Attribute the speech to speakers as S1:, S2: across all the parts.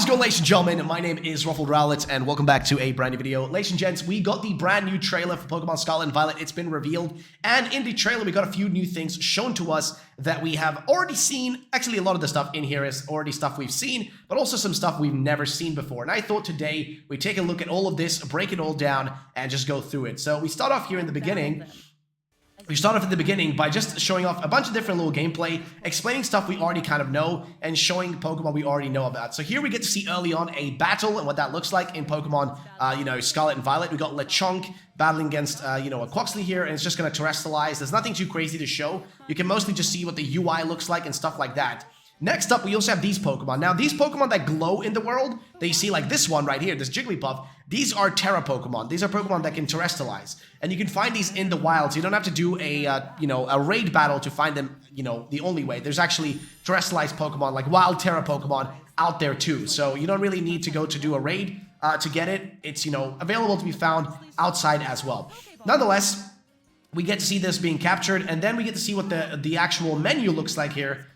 S1: How's it going, ladies and gentlemen? My name is Scarlet, and welcome back to a brand new video. Ladies and gents, we got the brand new trailer for Pokemon Scarlet and Violet. It's been revealed, and in the trailer, we got a few new things shown to us that we have already seen. Actually, a lot of the stuff in here is already stuff we've seen, but also some stuff we've never seen before. And I thought today we'd take a look at all of this, break it all down, and just go through it. So we start off here in the beginning. We start off at the beginning by just showing off a bunch of different little gameplay, explaining stuff we already kind of know, and showing Pokemon we already know about. So here we get to see early on a battle and what that looks like in Pokemon, Scarlet and Violet. We got Lechonk battling against, a Quaxly here, and it's just going to terrestrialize. There's nothing too crazy to show. You can mostly just see what the UI looks like and stuff like that. Next up, we also have these Pokemon. Now, these Pokemon that glow in the world, that you see like this one right here, this Jigglypuff, these are Terra Pokemon. These are Pokemon that can terrestrialize. And you can find these in the wild, so you don't have to do a raid battle to find them, the only way. There's actually terrestrialized Pokemon, like wild Terra Pokemon, out there too. So you don't really need to go to do a raid to get it. It's, available to be found outside as well. Nonetheless, we get to see this being captured, and then we get to see what the actual menu looks like here.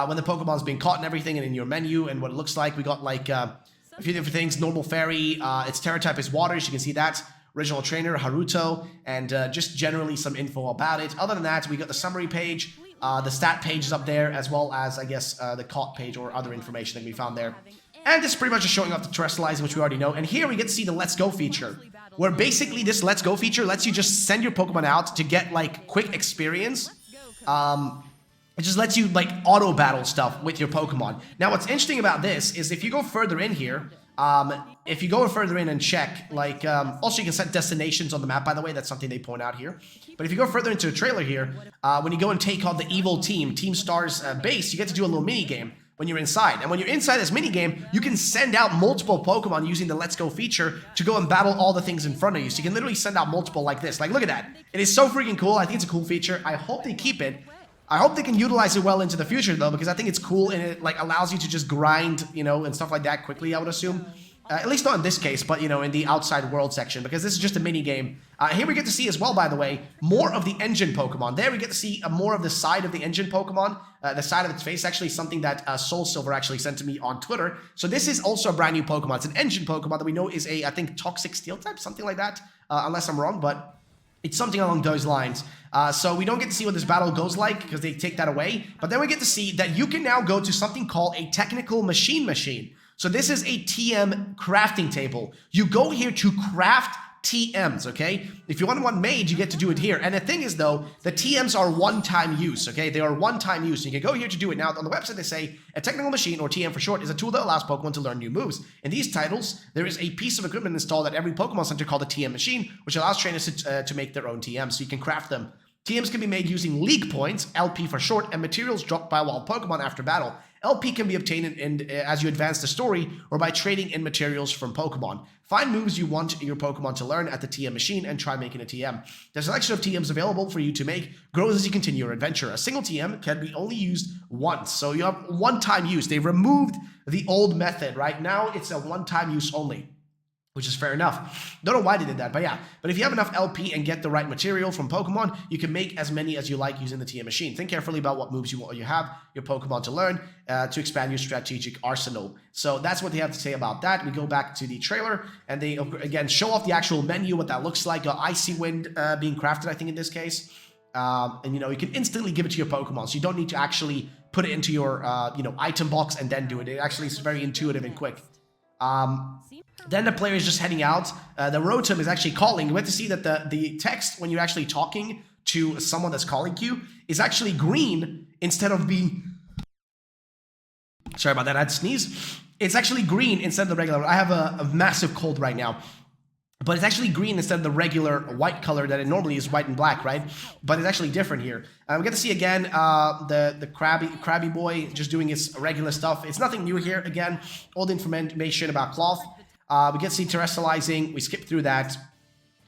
S1: When the Pokemon's being caught and everything, and in your menu and what it looks like. We got like a few different things. Normal Fairy, its Terra type is water, as you can see that. Original trainer, Haruto, and just generally some info about it. Other than that, we got the summary page, the stat page is up there, as well as, I guess, the caught page or other information that we found there. And this is pretty much just showing off the terrestrializing, which we already know. And here we get to see the Let's Go feature, where basically this Let's Go feature lets you just send your Pokemon out to get, like, quick experience. It just lets you, like, auto-battle stuff with your Pokemon. Now, what's interesting about this is if you go further in here, if you go further in and check, like, also you can set destinations on the map, by the way. That's something they point out here. But if you go further into the trailer here, when you go and take on the evil team, Team Star's base, you get to do a little mini-game when you're inside. And when you're inside this mini-game, you can send out multiple Pokemon using the Let's Go feature to go and battle all the things in front of you. So you can literally send out multiple like this. Like, look at that. It is so freaking cool. I think it's a cool feature. I hope they keep it. I hope they can utilize it well into the future, though, because I think it's cool and it, like, allows you to just grind, and stuff like that quickly, I would assume. At least not in this case, but, in the outside world section, because this is just a mini-game. Here we get to see as well, by the way, more of the engine Pokemon. There we get to see more of the side of the engine Pokemon, the side of its face, actually something that Soul Silver actually sent to me on Twitter. So this is also a brand new Pokemon. It's an engine Pokemon that we know is I think, Toxic Steel type, something like that, unless I'm wrong, but it's something along those lines. So we don't get to see what this battle goes like because they take that away. But then we get to see that you can now go to something called a technical machine. So this is a TM crafting table. You go here to craft TMs, okay? If you want one made, you get to do it here. And the thing is, though, the TMs are one-time use, okay? They are one-time use. You can go here to do it. Now, on the website, they say a technical machine, or TM for short, is a tool that allows Pokemon to learn new moves. In these titles, there is a piece of equipment installed at every Pokemon Center called a TM machine, which allows trainers to make their own TMs, so you can craft them. TMs can be made using League Points, LP for short, and materials dropped by wild Pokemon after battle. LP can be obtained as you advance the story or by trading in materials from Pokemon. Find moves you want your Pokemon to learn at the TM machine and try making a TM. The selection of TMs available for you to make grows as you continue your adventure. A single TM can be only used once, so you have one-time use. They removed the old method, right? Now it's a one-time use only, which is fair enough. Don't know why they did that, but yeah. But if you have enough LP and get the right material from Pokemon, you can make as many as you like using the TM machine. Think carefully about what moves you have your Pokemon to learn to expand your strategic arsenal. So that's what they have to say about that. We go back to the trailer, and they, again, show off the actual menu, what that looks like. Icy Wind being crafted, I think, in this case. And, you can instantly give it to your Pokemon, so you don't need to actually put it into your, item box and then do it. It actually is very intuitive and quick. Then the player is just heading out. The Rotom is actually calling. You have to see that the text when you're actually talking to someone that's calling you is actually green instead of being... Sorry about that, I had to sneeze. It's actually green instead of the regular. I have a massive cold right now. But it's actually green instead of the regular white color that it normally is, white and black, right? But it's actually different here. We get to see again the Krabby Boy just doing his regular stuff. It's nothing new here. Again, all the information about Cloth. We get to see terrestrializing. We skip through that.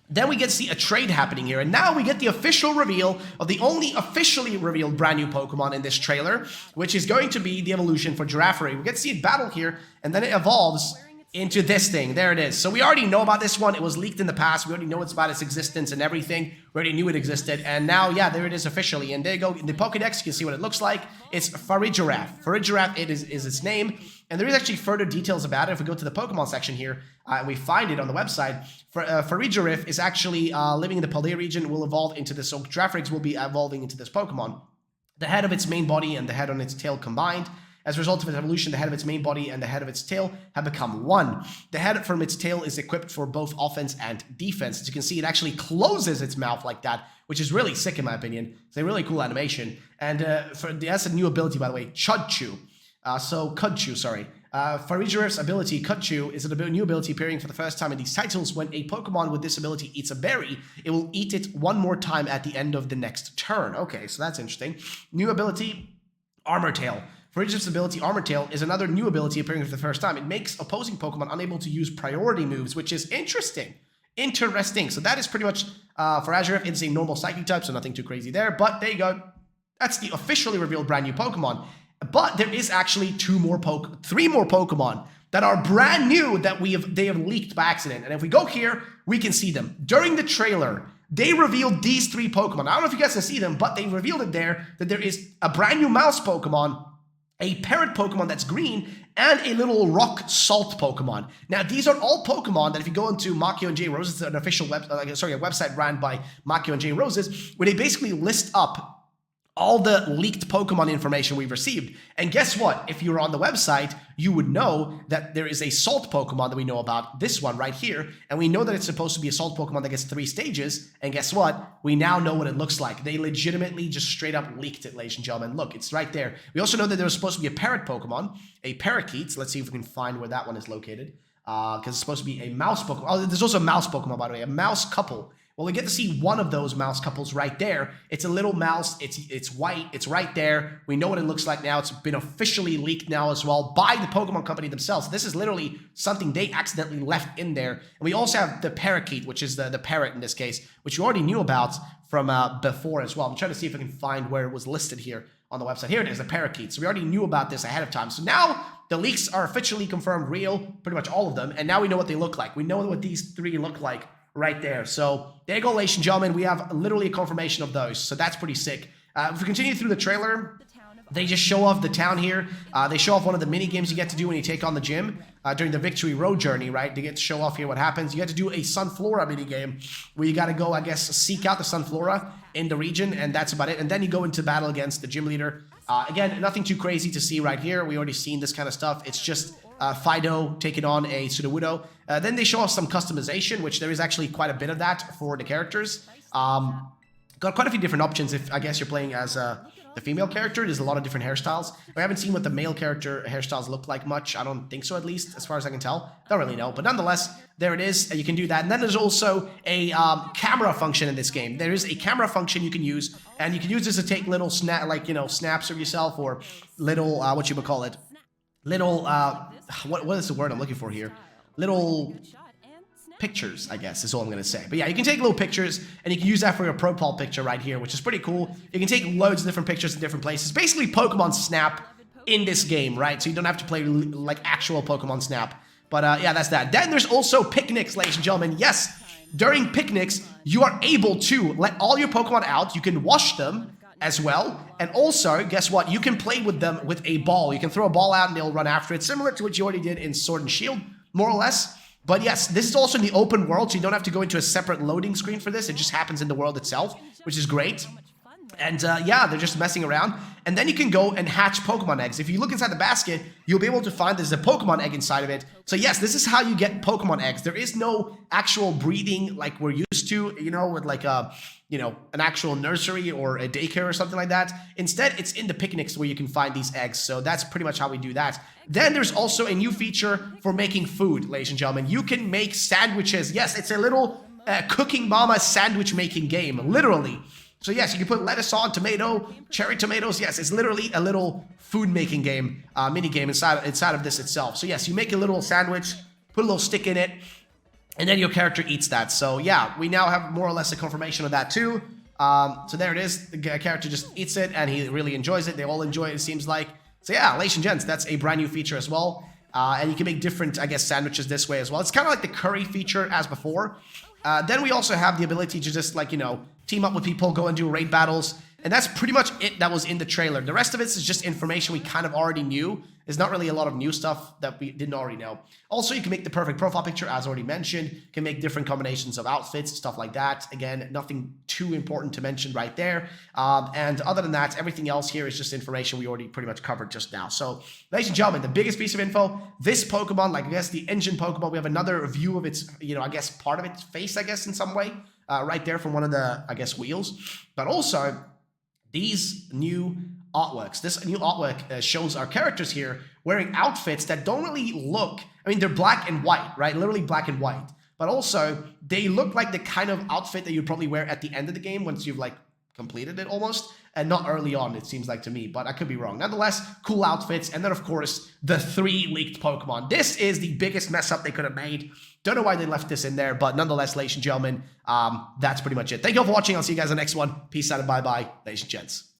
S1: Then we get to see a trade happening here. And now we get the official reveal of the only officially revealed brand new Pokemon in this trailer, which is going to be the evolution for Giraffare. We get to see it battle here, and then it evolves into this thing. There it is. So we already know about this one. It was leaked in the past. We already know it's about its existence and everything. We already knew it existed. And now, yeah, there it is officially. And there you go. In the Pokédex, you can see what it looks like. It's Farigiraf. Farigiraf is its name. And there is actually further details about it. If we go to the Pokemon section here, and we find it on the website, Farigiraf is actually living in the Paldea region, will evolve into this. So Giraffrix will be evolving into this Pokemon. The head of its main body and the head on its tail combined. As a result of its evolution, the head of its main body and the head of its tail have become one. The head from its tail is equipped for both offense and defense. As you can see, it actually closes its mouth like that, which is really sick in my opinion. It's a really cool animation. And it has a new ability, by the way, Chudchu. Farigiraf's ability, Chudchu, is a new ability appearing for the first time in these titles. When a Pokemon with this ability eats a berry, it will eat it one more time at the end of the next turn. Okay, so that's interesting. New ability, Armor Tail. Farigiraf's ability, Armor Tail, is another new ability appearing for the first time. It makes opposing Pokemon unable to use priority moves, which is interesting. So that is pretty much, Farigiraf, it's a normal Psychic type, so nothing too crazy there. But there you go. That's the officially revealed brand new Pokemon. But there is actually three more Pokemon that are brand new that they have leaked by accident. And if we go here, we can see them. During the trailer, they revealed these three Pokemon. I don't know if you guys can see them, but they revealed it there that there is a brand new mouse Pokemon, a parrot Pokemon that's green, and a little rock salt Pokemon. Now, these are all Pokemon that if you go into Makio and J Roses, an official a website ran by Makio and J Roses, where they basically list up all the leaked Pokemon information we've received. And guess what? If you were on the website, you would know that there is a Salt Pokemon that we know about, this one right here, and we know that it's supposed to be a Salt Pokemon that gets 3 stages, and guess what? We now know what it looks like. They legitimately just straight up leaked it, ladies and gentlemen. Look, it's right there. We also know that there was supposed to be a Parrot Pokemon, a Parakeet. Let's see if we can find where that one is located, because it's supposed to be a Mouse Pokemon. Oh, there's also a Mouse Pokemon, by the way, a Mouse couple. Well, we get to see one of those mouse couples right there. It's a little mouse. It's white. It's right there. We know what it looks like now. It's been officially leaked now as well by the Pokemon company themselves. This is literally something they accidentally left in there. And we also have the Parakeet, which is the parrot in this case, which you already knew about from before as well. I'm trying to see if I can find where it was listed here on the website. Here it is, the Parakeet. So we already knew about this ahead of time. So now the leaks are officially confirmed real, pretty much all of them. And now we know what they look like. We know what these three look like right there. So there you go, ladies and gentlemen. We have literally a confirmation of those. So that's pretty sick. If we continue through the trailer, they just show off the town here. They show off one of the mini games you get to do when you take on the gym during the Victory Road journey, right? They get to show off here what happens. You get to do a Sunflora mini game where you got to go, I guess, seek out the Sunflora in the region, and that's about it. And then you go into battle against the gym leader. Again, nothing too crazy to see right here. We already seen this kind of stuff. It's just Fido taking on a Sudowoodo. Then they show us some customization, which there is actually quite a bit of that for the characters. Got quite a few different options if, I guess, you're playing as the female character. There's a lot of different hairstyles. We haven't seen what the male character hairstyles look like much. I don't think so, at least, as far as I can tell. Don't really know. But nonetheless, there it is. You can do that. And then there's also a camera function in this game. There is a camera function you can use, and you can use this to take little snaps of yourself, or little, what you would call it, little, what is the word I'm looking for here? Little pictures, I guess, is all I'm going to say. But yeah, you can take little pictures, and you can use that for your profile picture right here, which is pretty cool. You can take loads of different pictures in different places. Basically, Pokemon Snap in this game, right? So you don't have to play like actual Pokemon Snap. But yeah, that's that. Then there's also picnics, ladies and gentlemen. Yes, during picnics, you are able to let all your Pokemon out. You can wash them as well. And also, guess what? You can play with them with a ball. You can throw a ball out and they'll run after it, similar to what you already did in Sword and Shield, more or less. But yes, this is also in the open world, so you don't have to go into a separate loading screen for this. It just happens in the world itself, which is great. And yeah, they're just messing around. And then you can go and hatch Pokemon eggs. If you look inside the basket, you'll be able to find there's a Pokemon egg inside of it. So yes, this is how you get Pokemon eggs. There is no actual breeding like we're used to, you know, with like a, you know, an actual nursery or a daycare or something like that. Instead, it's in the picnics where you can find these eggs. So that's pretty much how we do that. Then there's also a new feature for making food, ladies and gentlemen. You can make sandwiches. Yes, it's a little Cooking Mama sandwich making game, literally. So yes, you can put lettuce on, tomato, cherry tomatoes. Yes, it's literally a little food making game, mini game inside of this itself. So yes, you make a little sandwich, put a little stick in it, and then your character eats that. So yeah, we now have more or less a confirmation of that too. So there it is. The character just eats it, and he really enjoys it. They all enjoy it, it seems like. So yeah, ladies and gents, that's a brand new feature as well. And you can make different, I guess, sandwiches this way as well. It's kind of like the curry feature as before. Then we also have the ability to just, like, you know, team up with people, go and do raid battles. And that's pretty much it that was in the trailer. The rest of it is just information we kind of already knew. There's not really a lot of new stuff that we didn't already know. Also, you can make the perfect profile picture, as already mentioned. You can make different combinations of outfits, stuff like that. Again, nothing too important to mention right there. And other than that, everything else here is just information we already pretty much covered just now. So, ladies and gentlemen, the biggest piece of info, this Pokemon, like I guess the engine Pokemon, we have another view of its, you know, I guess part of its face, I guess, in some way, right there from one of the, I guess, wheels. But also, these new artworks. This new artwork shows our characters here wearing outfits that don't really look, I mean, they're black and white, right? Literally black and white. But also, they look like the kind of outfit that you'd probably wear at the end of the game once you've, like, completed it almost. And not early on, it seems like to me, but I could be wrong. Nonetheless, cool outfits. And then, of course, the 3 leaked Pokemon. This is the biggest mess up they could have made. Don't know why they left this in there, but nonetheless, ladies and gentlemen, that's pretty much it. Thank you all for watching. I'll see you guys in the next one. Peace out and bye-bye, ladies and gents.